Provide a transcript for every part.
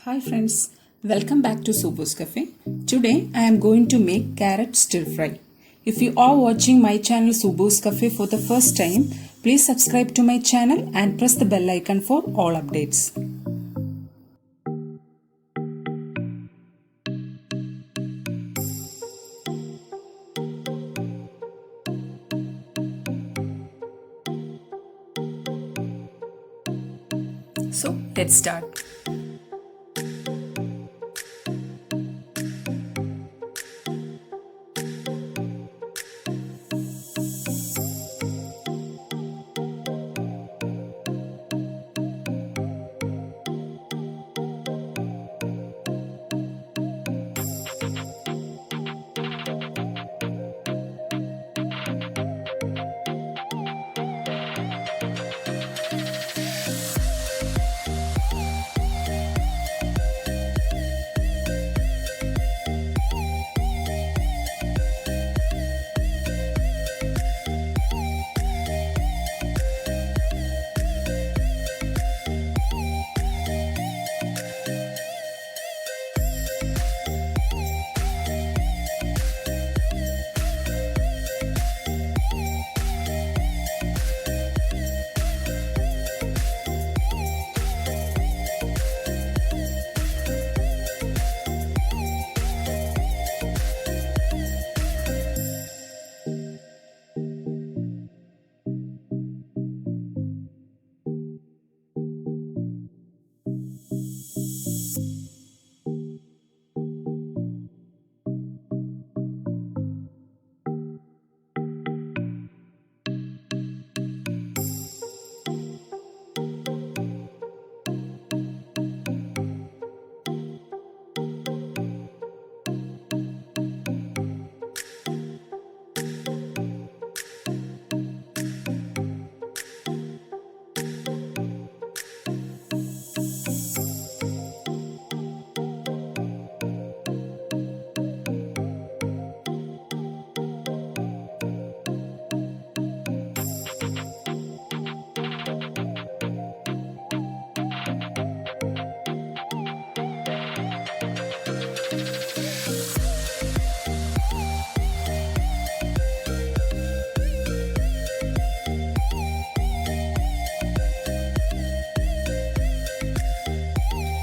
Hi friends, welcome back to Subu's Cafe. Today I am going to make carrot stir fry. If you are watching my channel Subu's Cafe for the first time, please subscribe to my channel and press the bell icon for all updates. So let's start.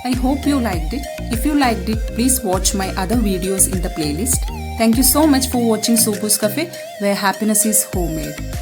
I hope you liked it. If you liked it, please watch my other videos in the playlist. Thank you so much for watching Subu's Cafe, where happiness is homemade.